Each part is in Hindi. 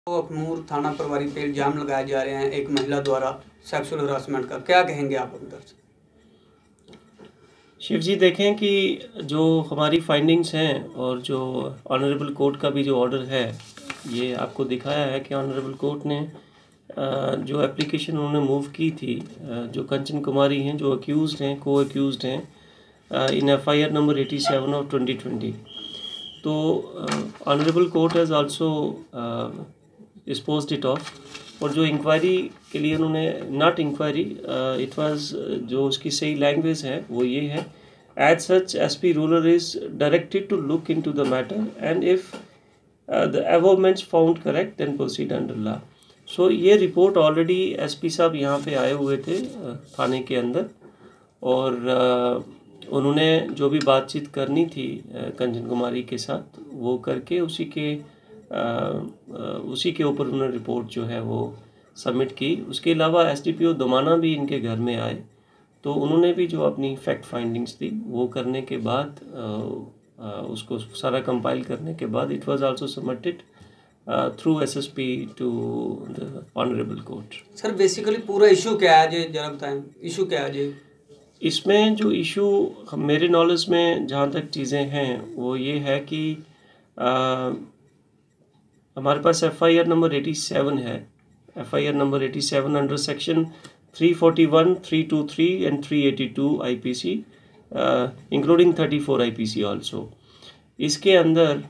तो अखनूर थाना प्रभारी पे इल्ज़ाम लगाए जा रहे हैं एक महिला द्वारा सेक्सुअल हरासमेंट का, क्या कहेंगे आप अंदर से? शिव जी, देखें कि जो हमारी फाइंडिंग्स हैं और जो ऑनरेबल कोर्ट का भी जो ऑर्डर है, ये आपको दिखाया है कि ऑनरेबल कोर्ट ने जो एप्लीकेशन उन्होंने मूव की थी, जो कंचन कुमारी हैं, जो अक्यूज़ड हैं, को अक्यूज़ड हैं इन FIR नंबर 87 ऑफ 2020। तो honourable court has also disposed it of. और जो इंक्वायरी के लिए उन्होंने, नॉट इंक्वायरी, इट वाज, जो उसकी सही लैंग्वेज है वो ये है, as such SP rural is directed to look into the matter and if the above mentioned found correct then proceed under law. So ये रिपोर्ट ऑलरेडी SP साहब यहाँ पे आए हुए थे थाने के अंदर, और उन्होंने जो भी बातचीत करनी थी कंचन कुमारी के साथ वो करके उसी के ऊपर उन्होंने रिपोर्ट जो है वो सबमिट की। उसके अलावा SDPO दोमाना भी इनके घर में आए, तो उन्होंने भी जो अपनी फैक्ट फाइंडिंग्स थी वो करने के बाद, उसको सारा कंपाइल करने के बाद, it was also submitted through SSP to the honourable court. Sir basically पूरा इशू क्या है, जरा बताएं, इशू क्या है जी? इसमें जो इशू मेरे नॉलेज में जहाँ तक चीज़ें हैं वो ये है कि हमारे पास FIR नंबर 87 है। FIR number 87 under section 341, 323 and 382 IPC, including 34 IPC also. इसके अंदर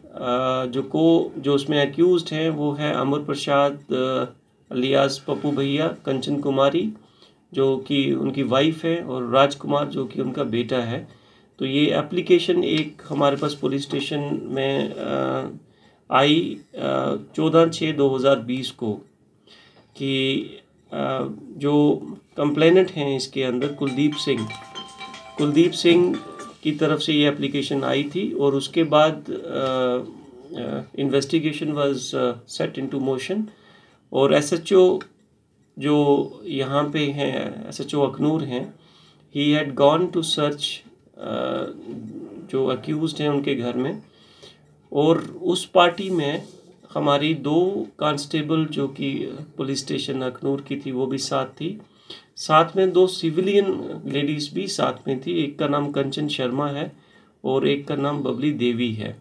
जो उसमें अक्यूज्ड हैं वो है अमर प्रसाद अलियास पप्पू भैया, कंचन कुमारी जो कि उनकी वाइफ है, और राजकुमार जो कि उनका बेटा है। तो ये एप्लीकेशन एक हमारे पास पुलिस स्टेशन में आई 14/6/2020 को, कि जो कंप्लेनेंट हैं इसके अंदर कुलदीप सिंह की तरफ से ये एप्लीकेशन आई थी, और उसके बाद investigation was set into motion. और SHO जो यहाँ पे हैं, SHO अखनूर हैं, he had gone to search जो अक्यूज्ड हैं उनके घर में, और उस पार्टी में हमारी 2 कांस्टेबल जो कि पुलिस स्टेशन अखनूर की थी वो भी साथ थी, साथ में 2 सिविलियन लेडीज़ भी साथ में थी। एक का नाम कंचन शर्मा है और एक का नाम बबली देवी है।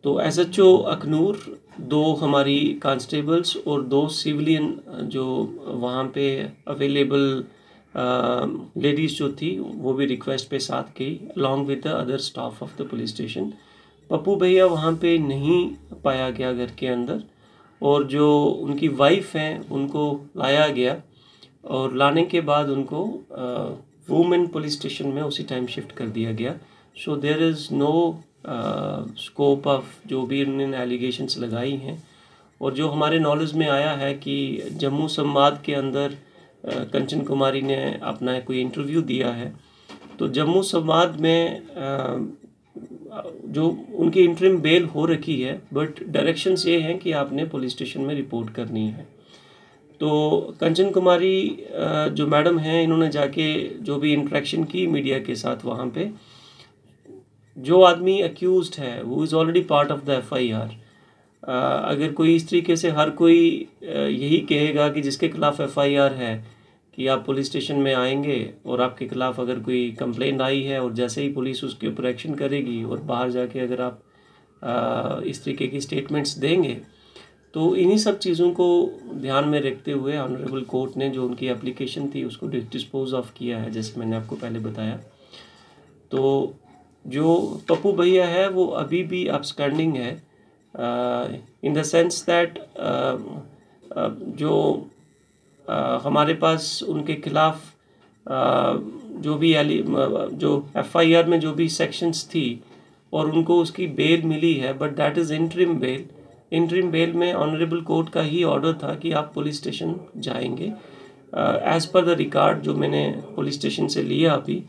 तो SHO अखनूर, 2 हमारी कांस्टेबल्स और 2 सिविलियन जो वहाँ पे अवेलेबल लेडीज़ जो थी वो भी रिक्वेस्ट पे साथ गई, along with the other staff of the police station. Pappu भैया वहाँ पे नहीं पाया गया घर के अंदर, और जो उनकी वाइफ हैं उनको लाया गया, और लाने के बाद उनको वुमेन पुलिस स्टेशन में उसी टाइम शिफ्ट कर दिया गया। So there is no scope of जो भी उन्होंने एलिगेशंस लगाई हैं। और जो हमारे नॉलेज में आया है कि जम्मू संवाद के अंदर कंचन कुमारी ने अपना कोई इंटरव्यू दिया है, तो जम्मू संवाद में जो उनकी इंटरिम बेल हो रखी है, बट डायरेक्शंस ये हैं कि आपने पुलिस स्टेशन में रिपोर्ट करनी है। तो कंचन कुमारी जो मैडम हैं, इन्होंने जाके जो भी इंटरेक्शन की मीडिया के साथ, वहाँ पे जो आदमी अक्यूज्ड है वो is already part of the FIR। अगर कोई इस तरीके से हर कोई यही कहेगा कि जिसके खिलाफ FIR है कि आप पुलिस स्टेशन में आएंगे और आपके खिलाफ अगर कोई कंप्लेंट आई है, और जैसे ही पुलिस उसके ऊपर एक्शन करेगी और बाहर जाके अगर आप इस तरीके की स्टेटमेंट्स देंगे, तो इन्हीं सब चीज़ों को ध्यान में रखते हुए ऑनरेबल कोर्ट ने जो उनकी एप्लीकेशन थी उसको डिस्पोज ऑफ किया है, जैसे मैंने आपको पहले बताया। तो जो पप्पू भैया है वो अभी भी अपस्टैंडिंग है, इन द सेंस दैट जो हमारे पास उनके खिलाफ जो भी जो FIR में जो भी सेक्शंस थी और उनको उसकी बेल मिली है, but that is interim bell. Interim bell में ऑनरेबल कोर्ट का ही ऑर्डर था कि आप पुलिस स्टेशन जाएंगे। एज़ पर द रिकॉर्ड जो मैंने पुलिस स्टेशन से लिया अभी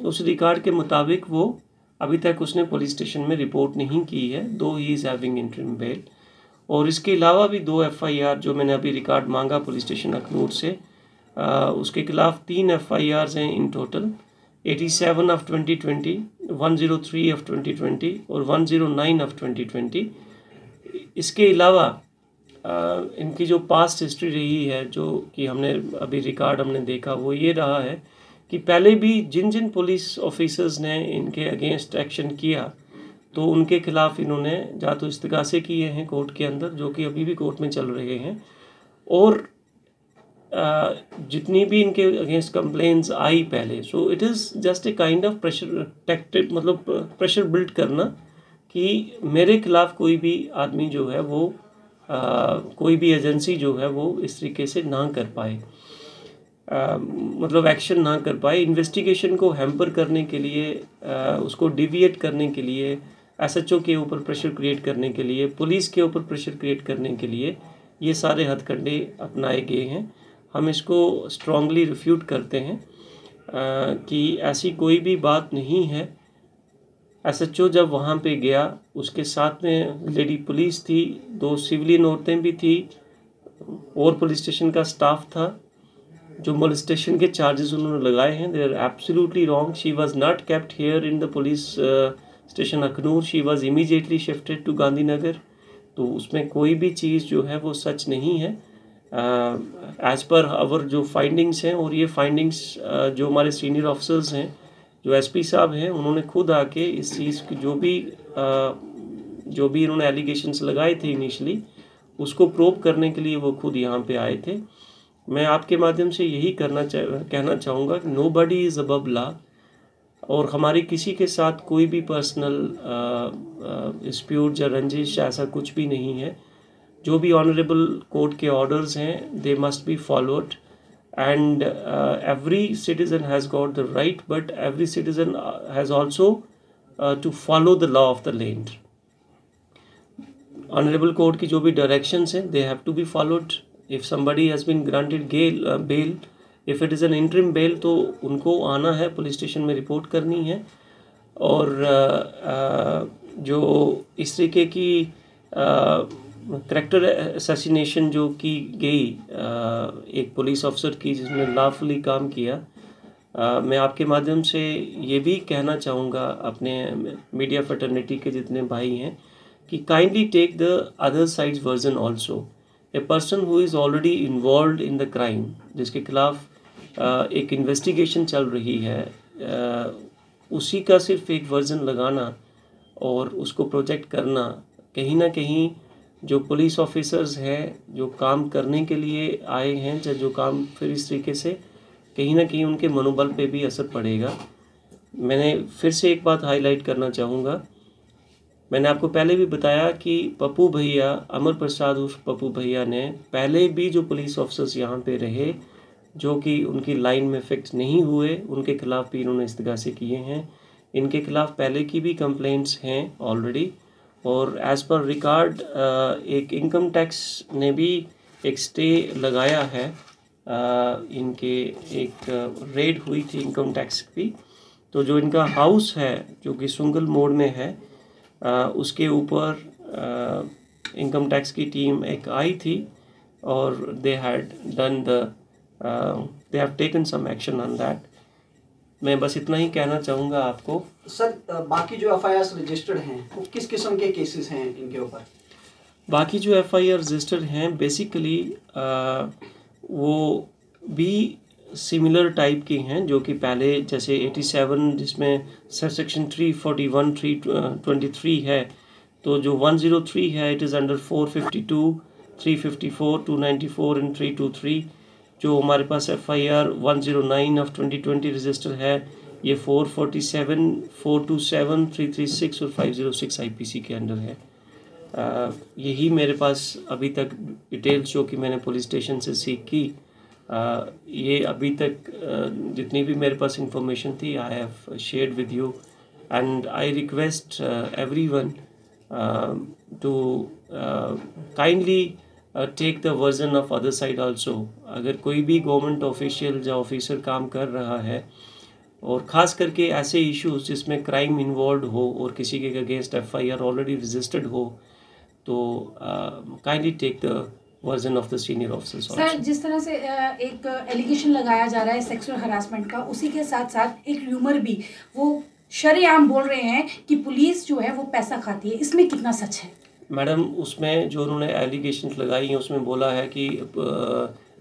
उस रिकॉर्ड के मुताबिक वो अभी तक उसने पुलिस स्टेशन में रिपोर्ट नहीं की है, दो he is having interim bell. और इसके अलावा भी 2 FIR जो मैंने अभी रिकॉर्ड मांगा पुलिस स्टेशन अखनूर से, उसके खिलाफ 3 FIRs हैं इन टोटल, 87 ऑफ 2020, 103 ऑफ 2020 और 109 ऑफ 2020। इसके अलावा इनकी जो पास्ट हिस्ट्री रही है, जो कि हमने अभी रिकॉर्ड हमने देखा, वो ये रहा है कि पहले भी जिन जिन पुलिस ऑफिसर्स ने इनके अगेंस्ट एक्शन किया तो उनके खिलाफ इन्होंने या तो इस्तिगासे किए हैं कोर्ट के अंदर, जो कि अभी भी कोर्ट में चल रहे हैं, और जितनी भी इनके अगेंस्ट कंप्लेंट्स आई पहले, so it is just a kind of pressure tactic, मतलब प्रेशर बिल्ड करना कि मेरे खिलाफ कोई भी आदमी जो है वो कोई भी एजेंसी जो है वो इस तरीके से ना कर पाए, मतलब एक्शन ना कर पाए, इन्वेस्टिगेशन को हैम्पर करने के लिए, उसको डिविएट करने के लिए, एसएचओ के ऊपर प्रेशर क्रिएट करने के लिए, पुलिस के ऊपर प्रेशर क्रिएट करने के लिए ये सारे हथकंडे अपनाए गए हैं। हम इसको स्ट्रांगली रिफ्यूट करते हैं कि ऐसी कोई भी बात नहीं है। एसएचओ जब वहाँ पे गया, उसके साथ में लेडी पुलिस थी, 2 सिविलियन औरतें भी थी, और पुलिस स्टेशन का स्टाफ था। जो मोलेस्टेशन के चार्जेस उन्होंने लगाए हैं, they are absolutely wrong. She was not kept here in the police station Akhnoor, she was immediately shifted to Gandhinagar. तो उसमें कोई भी चीज़ जो है वो सच नहीं है एज़ पर आवर जो फाइंडिंग्स हैं। और ये फाइंडिंग्स जो हमारे सीनियर ऑफिसर्स हैं, जो एसपी साहब हैं, उन्होंने खुद आके इस चीज़ की जो भी इन्होंने एलिगेशंस लगाए थे इनिशियली, उसको प्रूव करने के लिए वो खुद यहाँ पे आए थे। मैं आपके माध्यम से यही कहना चाहूँगा कि नोबडी इज़ अबव लॉ, और हमारी किसी के साथ कोई भी पर्सनल डिस्प्यूट या रंजिश ऐसा कुछ भी नहीं है। जो भी ऑनरेबल कोर्ट के ऑर्डर्स हैं, they must be followed, and every citizen has got the right, but every citizen has also to follow the law of the land. Honourable court की जो भी डायरेक्शंस हैं, they have to be followed. If somebody has been granted bail, if it is an interim bail, तो उनको आना है, पुलिस स्टेशन में रिपोर्ट करनी है। और जो इस तरीके की करैक्टर असैसिनेशन जो की गई एक पुलिस अफसर की जिसने लॉफुली काम किया, मैं आपके माध्यम से ये भी कहना चाहूँगा अपने मीडिया फैटर्निटी के जितने भाई हैं कि kindly take the other sides version also. A person who is already involve in the crime, जिसके खिलाफ एक इन्वेस्टिगेशन चल रही है, उसी का सिर्फ एक वर्जन लगाना और उसको प्रोजेक्ट करना, कहीं ना कहीं जो पुलिस ऑफिसर्स हैं जो काम करने के लिए आए हैं, चाहे जो काम फिर इस तरीके से कहीं ना कहीं उनके मनोबल पे भी असर पड़ेगा। मैंने फिर से एक बात हाईलाइट करना चाहूँगा, मैंने आपको पहले भी बताया कि पप्पू भैया, अमर प्रसाद उर्फ पप्पू भैया ने पहले भी जो पुलिस ऑफिसर्स यहाँ पे रहे जो कि उनकी लाइन में फिक्स नहीं हुए, उनके खिलाफ भी इन्होंने इस्तिगासे किए हैं। इनके खिलाफ पहले की भी कंप्लेंट्स हैं ऑलरेडी, और एज़ पर रिकॉर्ड एक इनकम टैक्स ने भी एक स्टे लगाया है। इनके एक रेड हुई थी इनकम टैक्स की, तो जो इनका हाउस है जो कि सुंगल मोड़ में है, उसके ऊपर इनकम टैक्स की टीम एक आई थी और they have taken some action on that. मैं बस इतना ही कहना चाहूँगा आपको। सर, बाकी जो एफआईआर रजिस्टर्ड हैं वो किस किस्म के केसेस हैं इनके ऊपर? बाकी जो एफआईआर रजिस्टर्ड हैं बेसिकली वो भी सिमिलर टाइप की हैं, जो कि पहले जैसे 87 जिसमें सेक्शन 341 323 है, तो जो 103 है इट इज़ अंडर 452 354 294 एंड 323। जो हमारे पास एफआईआर 109 ऑफ 2020 रजिस्टर है, ये 447 427 336 और 506 आईपीसी के अंडर है। यही मेरे पास अभी तक डिटेल्स जो कि मैंने पुलिस स्टेशन से सीख की, ये अभी तक जितनी भी मेरे पास इंफॉर्मेशन थी I have shared with you, and I request everyone to kindly take the version of other side also. अगर कोई भी गवर्नमेंट ऑफिशियल या ऑफिसर काम कर रहा है और ख़ास करके ऐसे इश्यूज जिसमें क्राइम इन्वॉल्व हो और किसी के अगेंस्ट एफआईआर ऑलरेडी रजिस्टर्ड हो, तो kindly take the version of the senior officers. Sir, जिस तरह से एक एलिगेशन लगाया जा रहा है सेक्सुअल हरासमेंट का, उसी के साथ साथ एक र्यूमर भी वो शरेआम बोल रहे हैं कि पुलिस जो है वो पैसा खाती है, इसमें कितना सच है? मैडम उसमें जो उन्होंने एलिगेशंस लगाई हैं उसमें बोला है कि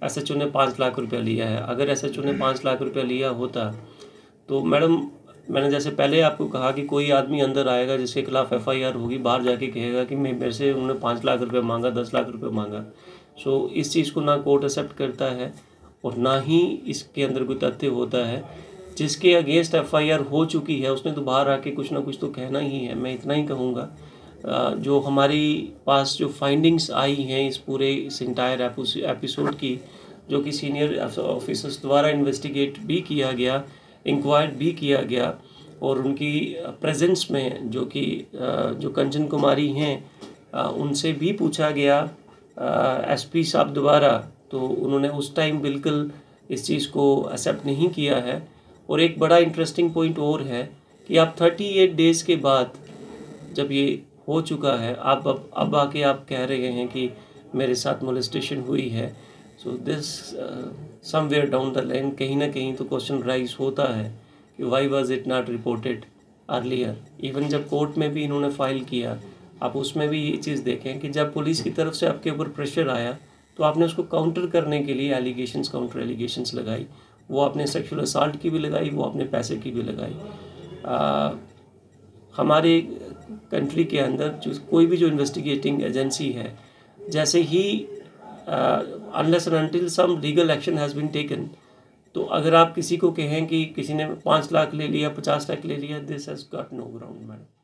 एसएचओ ने 5 लाख रुपया लिया है। अगर एसएचओ ने 5 लाख रुपया लिया होता तो मैडम मैंने जैसे पहले आपको कहा कि कोई आदमी अंदर आएगा जिसके खिलाफ एफआईआर होगी, बाहर जाके कहेगा कि मेरे से उन्होंने 5 लाख रुपये मांगा, 10 लाख रुपये मांगा। सो इस चीज़ को ना कोर्ट एक्सेप्ट करता है और ना ही इसके अंदर कोई तथ्य होता है। जिसके अगेंस्ट एफआईआर हो चुकी है उसने तो बाहर आके कुछ ना कुछ तो कहना ही है। मैं इतना ही कहूँगा, जो हमारी पास जो फाइंडिंग्स आई हैं इस इंटायर एपिसोड की, जो कि सीनियर ऑफिसर्स द्वारा इन्वेस्टिगेट भी किया गया, इंक्वायर्ड भी किया गया और उनकी प्रेजेंस में जो कंचन कुमारी हैं उनसे भी पूछा गया एसपी साहब द्वारा, तो उन्होंने उस टाइम बिल्कुल इस चीज़ को एक्सेप्ट नहीं किया है। और एक बड़ा इंटरेस्टिंग पॉइंट और है कि आप 38 डेज़ के बाद जब ये हो चुका है, आप अब आके आप कह रहे हैं कि मेरे साथ मोलेस्टेशन हुई है। So this somewhere down the line कहीं ना कहीं तो क्वेश्चन राइज होता है कि why was it not reported earlier. Even जब कोर्ट में भी इन्होंने फाइल किया, आप उसमें भी ये चीज़ देखें कि जब पुलिस की तरफ से आपके ऊपर प्रेशर आया तो आपने उसको काउंटर करने के लिए काउंटर एलिगेशंस लगाई। वो आपने सेक्सुअल असॉल्ट की भी लगाई, वो आपने पैसे की भी लगाई। हमारे कंट्री के अंदर कोई भी जो इन्वेस्टिगेटिंग एजेंसी है, जैसे ही unless and until some legal action has been taken, तो अगर आप किसी को कहें कि किसी ने 5 लाख ले लिया, 50 लाख ले लिया, this has got no ground madam.